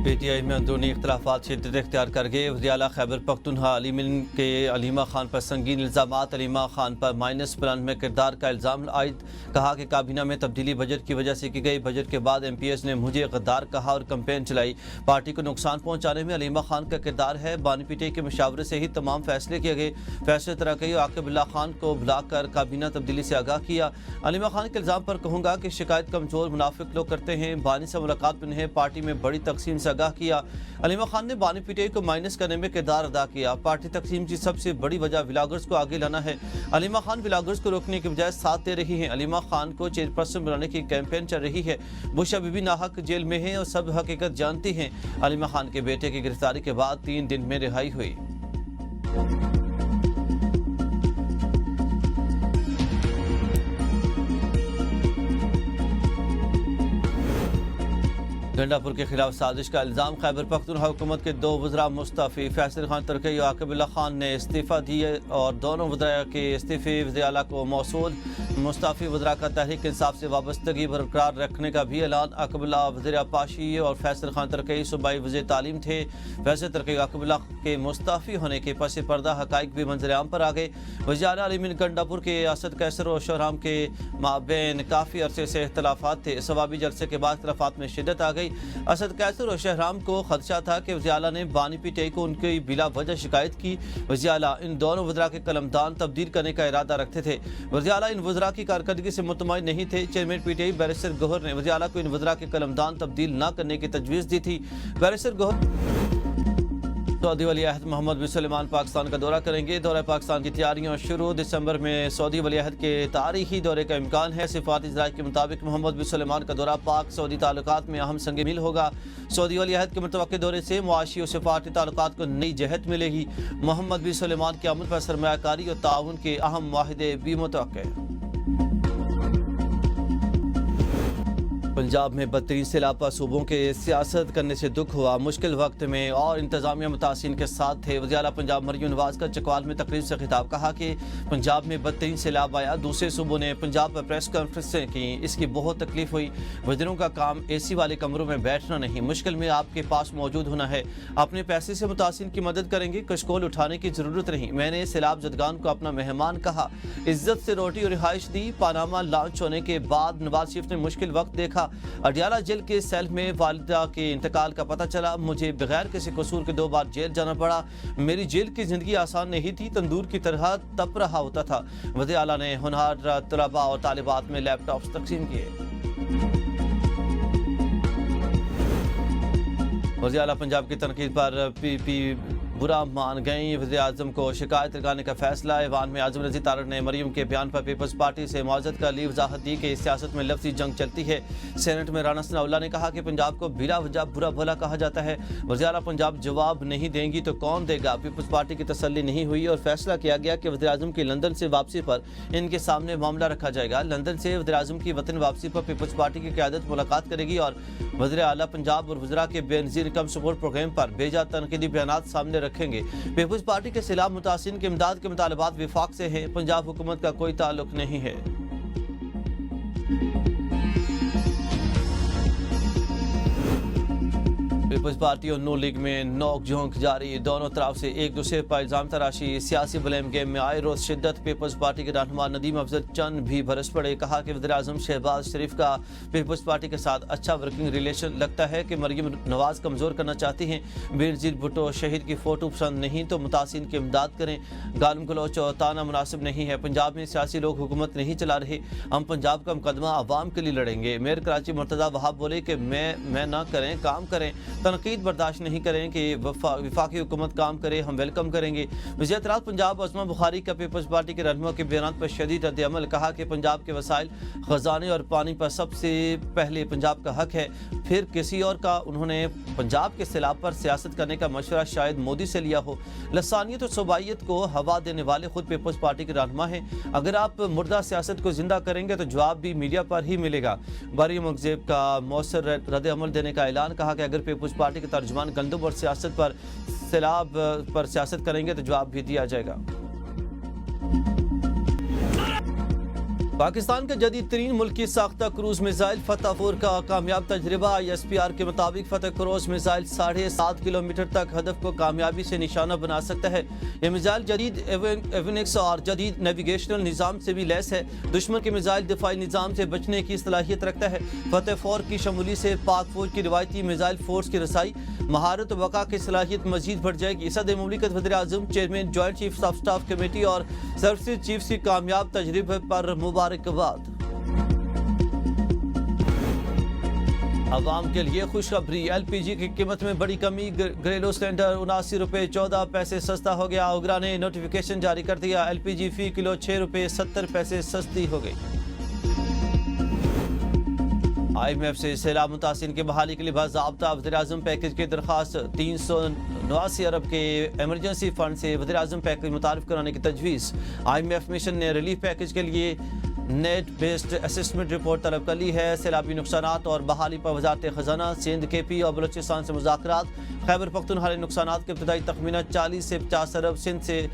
پی T آئی میں اندرونی اختلافات شدت اختیار کر گئے۔ وزیر اعلیٰ خیبر پختونخوا علیمن کے علیمہ خان پر سنگین الزامات۔ علیمہ خان پر مائنس پلان میں کردار کا الزام عائد، کہا کہ کابینہ میں تبدیلی بجٹ کی وجہ سے کی گئی۔ بجٹ کے بعد ایم پی ایس نے مجھے غدار کہا اور کمپین چلائی۔ پارٹی کو نقصان پہنچانے میں علیمہ خان کا کردار ہے۔ بانی پی ٹی آئی کے مشاورے سے ہی تمام فیصلے کیے گئے۔ فیصلے ترقی اور عاقب اللہ خان کو بلا کر کابینہ تبدیلی سے آگاہ کیا۔ علیمہ خان کے الزام پر کہوں گا کہ شکایت کمزور منافق لوگ کرتے ہیں۔ بانی سے ملاقات میں انہیں پارٹی میں بڑی تقسیم سے آگاہ کیا۔ علیمہ خان نے بانی پی ٹی آئی کو مائنس کرنے میں کردار ادا کیا۔ پارٹی تقسیم کی سب سے بڑی وجہ ولاگرز کو آگے لانا ہے۔ علیمہ خان ولاگرز کو روکنے کے بجائے ساتھ دے رہی ہیں۔ علیمہ خان کو چیئرپرسن بنانے کی کیمپین چل رہی ہے۔ بشا بی بی ناحق جیل میں ہیں اور سب حقیقت جانتی ہیں۔ علیمہ خان کے بیٹے کی گرفتاری کے بعد 3 دن میں رہائی ہوئی۔ گنڈا پور کے خلاف سازش کا الزام۔ خیبر پختونخوا حکومت کے 2 وزراء مستعفی۔ فیصل خان ترکی اور عاقب اللہ خان نے استعفیٰ دیے اور دونوں وزراء کے استعفے وزیر اعلیٰ کو موصول۔ مستعفی وزراء کا تحریک انصاف سے وابستگی برقرار رکھنے کا بھی اعلان۔ عاقب اللہ وزیر پاشی اور فیصل خان ترکی صوبائی وزیر تعلیم تھے۔ فیصل ترکی اور عاقب اللہ کے مستعفی ہونے کے پس پردہ حقائق بھی منظر عام پر آ گئے۔ وزیر اعلیٰ علیمن گنڈا پور کے اسد کیسر اور شہرام کے مابین کافی عرصے سے اختلافات تھے۔ ثوابی جلسے کے بعد اختلافات میں شدت آ گئی۔ اسد کیسر اور شہرام کو خدشہ تھا کہ وزیر اعلیٰ نے بانی پی ٹی آئی کو ان کی بلا وجہ شکایت کی۔ وزیر اعلیٰ ان دونوں وزراء کے قلمدان تبدیل کرنے کا ارادہ رکھتے تھے۔ وزیر اعلیٰ ان وزراء کی کارکردگی سے مطمئن نہیں تھے۔ Chairman P T I barrister Gohar نے وزیر اعلیٰ کو ان وزراء کے قلمدان تبدیل نہ کرنے کی تجویز دی تھی۔ بیرسٹر گوہر سعودی ولی عہد محمد بن سلمان پاکستان کا دورہ کریں گے۔ دورہ پاکستان کی تیاریاں شروع۔ دسمبر میں سعودی ولی عہد کے تاریخی دورے کا امکان ہے۔ سفارتی ذرائع کے مطابق محمد بن سلمان کا دورہ پاک سعودی تعلقات میں اہم سنگ میل ہوگا۔ سعودی ولی عہد کے متوقع دورے سے معاشی اور سفارتی تعلقات کو نئی جہت ملے گی۔ محمد بن سلمان کے عمل پر سرمایہ کاری اور تعاون کے اہم معاہدے بھی متوقع۔ پنجاب میں بدترین سیلاب پر صوبوں کے سیاست کرنے سے دکھ ہوا۔ مشکل وقت میں اور انتظامیہ متاثرین کے ساتھ تھے۔ وزیر اعلیٰ پنجاب مریم نواز کا چکوال میں تقریب سے خطاب، کہا کہ پنجاب میں بدترین سیلاب آیا۔ دوسرے صوبوں نے پنجاب پر پریس کانفرنسیں کی، اس کی بہت تکلیف ہوئی۔ وزیروں کا کام اے سی والے کمروں میں بیٹھنا نہیں، مشکل میں آپ کے پاس موجود ہونا ہے۔ اپنے پیسے سے متاثرین کی مدد کریں گے، کشکول اٹھانے کی ضرورت نہیں۔ میں نے سیلاب زدگان کو اپنا مہمان کہا، عزت سے روٹی اور رہائش دی۔ پاناما لانچ ہونے کے بعد نواز شریف نے مشکل وقت دیکھا۔ اڈیالہ جیل کے سیل میں والدہ کے انتقال کا پتہ چلا۔ مجھے بغیر کسی قصور کے 2 بار جیل جانا پڑا۔ میری جیل کی زندگی آسان نہیں تھی، تندور کی طرح تپ رہا ہوتا تھا۔ وزیر اعلیٰ نے ہونہار طلباء اور طالبات میں لیپ ٹاپس تقسیم کیے۔ وزیر اعلیٰ پنجاب کی تنقید پر پی پی برا مان گئیں۔ وزیر اعظم کو شکایت لگانے کا فیصلہ۔ ایوان میں اعظم رضی تارڑ نے مریم کے بیان پر پیپلز پارٹی سے معذرت کا لی۔ وضاحت دی کہ سیاست میں لفظی جنگ چلتی ہے۔ سینٹ میں رانا ثناء اللہ نے کہا کہ پنجاب کو بلا وجہ برا بھلا کہا جاتا ہے۔ وزیر اعلیٰ پنجاب جواب نہیں دیں گی تو کون دے گا؟ پیپلز پارٹی کی تسلی نہیں ہوئی اور فیصلہ کیا گیا کہ وزیر اعظم کی لندن سے واپسی پر ان کے سامنے معاملہ رکھا جائے گا۔ لندن سے وزیر اعظم کی وطن واپسی پر پیپلز پارٹی کی قیادت ملاقات کرے گی اور وزیر اعلیٰ پنجاب اور وزراء کے بے نظیر انکم سپورٹ پروگرام پر بھیجا تنقیدی بیانات سامنے رکھیں گے۔ پیپلز پارٹی کے سیلاب متاثرین کی امداد کے مطالبات وفاق سے ہیں، پنجاب حکومت کا کوئی تعلق نہیں ہے۔ پیپلز پارٹی اور نون لیگ میں نوک جھونک جاری، دونوں طرف سے ایک دوسرے پر الزام تراشی، سیاسی بلیم گیم میں آئے روز شدت۔ پیپلز پارٹی کے رہنما ندیم افضل چند بھی برس پڑے، کہا کہ وزیر اعظم شہباز شریف کا پیپلز پارٹی کے ساتھ اچھا ورکنگ ریلیشن، لگتا ہے کہ مریم نواز کمزور کرنا چاہتی ہیں۔ بینظیر بھٹو شہید کی فوٹو پسند نہیں تو متاثرین کی امداد کریں۔ گالم گلوچ اور تانا مناسب نہیں ہے۔ پنجاب میں سیاسی لوگ حکومت نہیں چلا رہے، ہم پنجاب کا مقدمہ عوام کے لیے لڑیں گے۔ میئر کراچی مرتضیٰ وہاب بولے کہ میں نہ کریں، کام کریں، تنقید برداشت نہیں کریں کہ وفاقی حکومت کام کرے، ہم ویلکم کریں گے۔ وزیر اطلاعات پنجاب عظمہ بخاری کا پیپلز پارٹی کے رہنما کے بیانات پر شدید رد عمل، کہا کہ پنجاب کے وسائل، خزانے اور پانی پر سب سے پہلے پنجاب کا حق ہے، پھر کسی اور کا۔ انہوں نے پنجاب کے سیلاب پر سیاست کرنے کا مشورہ شاید مودی سے لیا ہو۔ لسانیت اور صوبائیت کو ہوا دینے والے خود پیپلز پارٹی کے رہنما ہیں۔ اگر آپ مردہ سیاست کو زندہ کریں گے تو جواب بھی میڈیا پر ہی ملے گا۔ باری مغزیب کا مؤثر رد عمل دینے کا اعلان، کہا کہ اگر پیپلز پارٹی کے ترجمان گندم اور سیاست پر سیلاب پر سیاست کریں گے تو جواب بھی دیا جائے گا۔ پاکستان کا جدید ترین ملکی ساختہ کروز میزائل فتح 4 کا کامیاب تجربہ ISPR کے مطابق فتح کروز میزائل 7.5 کلومیٹر تک ہدف کو کامیابی سے نشانہ بنا سکتا ہے۔ یہ میزائل جدید ایونکس اور جدید نیویگیشنل نظام سے بھی لیس ہے۔ دشمن کے میزائل دفاعی نظام سے بچنے کی صلاحیت رکھتا ہے۔ فتح 4 کی شمولی سے پاک فوج کی روایتی میزائل فورس کی رسائی، مہارت و بقا کی صلاحیت مزید بڑھ جائے گی۔ صدر مملکت وزیر اعظم chairman joint chief of staff committee اور سروسز چیف کی کامیاب تجربے پر مبارکباد۔ عوام کے لیے خوشخبری، LPG کی قیمت میں بڑی کمی، گھریلو سلنڈر 79 روپے 14 پیسے سستا ہو گیا۔ اوگرا نے نوٹیفیکیشن جاری کر دیا، LPG فی کلو 6 روپے 70 پیسے سستی ہو گئی۔ IMF سے سیلاب متاثرین کی بحالی کے لیے باضابطہ وزیر اعظم پیکج کی درخواست، 389 ارب کے ایمرجنسی فنڈ سے وزیر اعظم پیکج متعارف کرانے کی تجویز۔ IMF مشن نے ریلیف پیکج کے لیے نیٹ بیسڈ اسسمنٹ رپورٹ طلب کر لی ہے۔ سیلابی نقصانات اور بحالی پر وزارت خزانہ، سندھ KP اور بلوچستان سے مذاکرات۔ خیبر پختونخوا نقصانات کے ابتدائی تخمینہ 40 سے 50 ارب، سندھ سے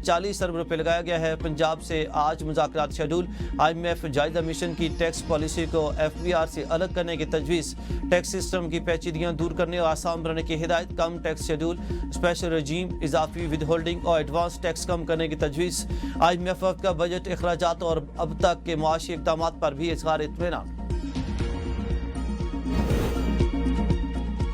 40 ارب روپے لگایا گیا ہے۔ پنجاب سے آج مذاکرات شیڈول۔ IMF جائزہ مشن کی ٹیکس پالیسی کو FBR سے الگ کرنے کی تجویز، ٹیکس سسٹم کی پیچیدگیاں دور کرنے اور آسان بنانے کی ہدایت، کم ٹیکس شیڈول، اسپیشل رجیم، اضافی ود ہولڈنگ اور ایڈوانس ٹیکس کم کرنے کی تجویز۔ IMF کا بجٹ اخراجات اور اب تک کے معاشی اقدامات پر بھی اظہار اطمینان۔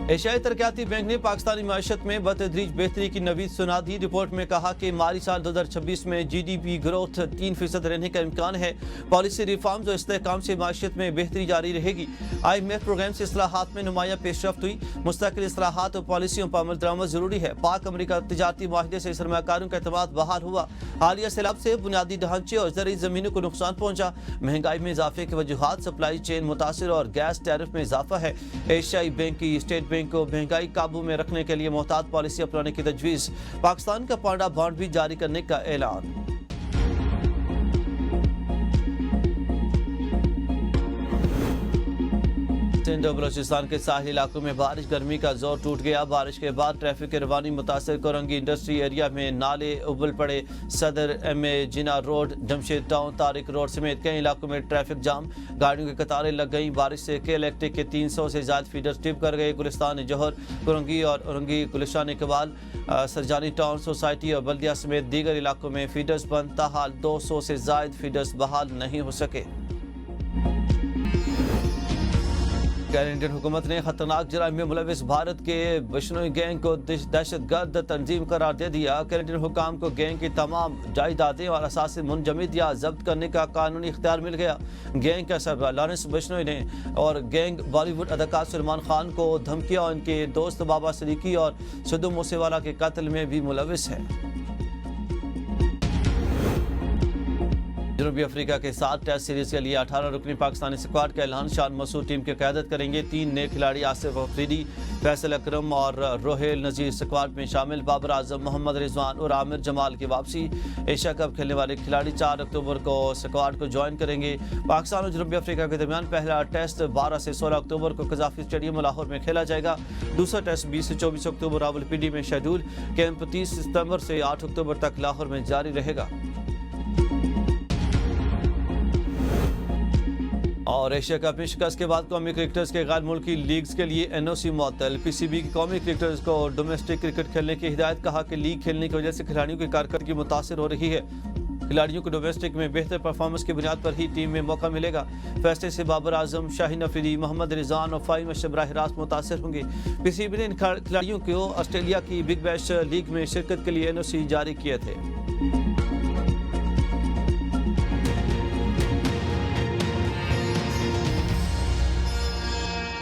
ایشیائی ترقیاتی بینک نے پاکستانی معیشت میں بتدریج بہتری کی نوید سنا دی۔ رپورٹ میں کہا کہ مالی سال 2026 میں GDP گروتھ 3% رہنے کا امکان ہے۔ پالیسی ریفارمز اور استحکام سے معیشت میں بہتری جاری رہے گی۔ IMF پروگرام سے اصلاحات میں نمایاں پیش رفت ہوئی۔ مستقل اصلاحات اور پالیسیوں پر عمل درآمد ضروری ہے۔ پاک امریکہ تجارتی معاہدے سے سرمایہ کاروں کا اعتماد بحال ہوا۔ حالیہ سیلاب سے بنیادی ڈھانچے اور زرعی زمینوں کو نقصان پہنچا۔ مہنگائی میں اضافے کی وجوہات، سپلائی چین متاثر اور گیس ٹیرف میں اضافہ ہے۔ ایشیائی بینک کی اسٹیٹ بینک کو مہنگائی قابو میں رکھنے کے لیے محتاط پالیسی اپنانے کی تجویز۔ پاکستان کا پانڈا بانڈ بھی جاری کرنے کا اعلان۔ سندھ اور بلوچستان کے ساحلی علاقوں میں بارش، گرمی کا زور ٹوٹ گیا۔ بارش کے بعد ٹریفک کی روانی متاثر، کورنگی انڈسٹری ایریا میں نالے ابل پڑے۔ صدر MA Jinnah road, Jamshed town, Tariq road سمیت کئی علاقوں میں ٹریفک جام، گاڑیوں کی قطاریں لگ گئیں۔ بارش سے کے الیکٹرک کے 300 سے زائد فیڈرز ٹپ کر گئے۔ گلستان جوہر، کورنگی اور اورنگی، گلشان اقبال، سرجانی ٹاؤن سوسائٹی اور بلدیہ سمیت دیگر علاقوں میں فیڈرز بند، تاحال 200 سے زائد فیڈرز بحال نہیں ہو سکے۔ کینیڈین حکومت نے خطرناک جرائم میں ملوث بھارت کے بشنوئی گینگ کو دہشت گرد تنظیم قرار دے دیا۔ کینیڈین حکام کو گینگ کی تمام جائیدادیں اور اثاثے منجمد یا ضبط کرنے کا قانونی اختیار مل گیا۔ گینگ کا سربراہ لارنس بشنوئی نے اور گینگ بالی ووڈ اداکار سلمان خان کو دھمکیاں اور ان کے دوست بابا صدیقی اور سدھو موسیوالا کے قتل میں بھی ملوث ہے۔ جنوبی افریقہ کے ساتھ ٹیسٹ سیریز کے لیے 18 رکنی پاکستانی اسکواڈ کا اعلان، شان مسعود ٹیم کی قیادت کریں گے۔ 3 نئے کھلاڑی آصف افریدی، فیصل اکرم اور روہیل نذیر اسکواڈ میں شامل۔ بابر اعظم، محمد رضوان اور عامر جمال کی واپسی۔ ایشیا کپ کھیلنے والے کھلاڑی 4 اکتوبر کو اسکواڈ کو جوائن کریں گے۔ پاکستان اور جنوبی افریقہ کے درمیان پہلا ٹیسٹ 12 سے 16 اکتوبر کو قذافی اسٹیڈیم لاہور میں کھیلا جائے گا۔ دوسرا ٹیسٹ 20 سے 24 اکتوبر راولپنڈی میں شیڈول۔ کیمپ 30 ستمبر سے 8 اکتوبر تک لاہور میں جاری رہے گا۔ اور ایشیا کپ میں شکست کے بعد قومی کرکٹرز کے غیر ملکی لیگز کے لیے NOC معطل۔ PCB کی قومی کرکٹرز کو ڈومیسٹک کرکٹ کھیلنے کی ہدایت، کہا کہ لیگ کھیلنے کی وجہ سے کھلاڑیوں کی کارکردگی متاثر ہو رہی ہے۔ کھلاڑیوں کو ڈومیسٹک میں بہتر پرفارمنس کی بنیاد پر ہی ٹیم میں موقع ملے گا۔ فیصلے سے بابر اعظم، شاہین افریدی، محمد رضوان اور فہیم اشرف براہ راست متاثر ہوں گے۔ PCB نے ان کھلاڑیوں کو آسٹریلیا کی بگ بیش لیگ میں شرکت کے لیے NOC جاری کیے تھے۔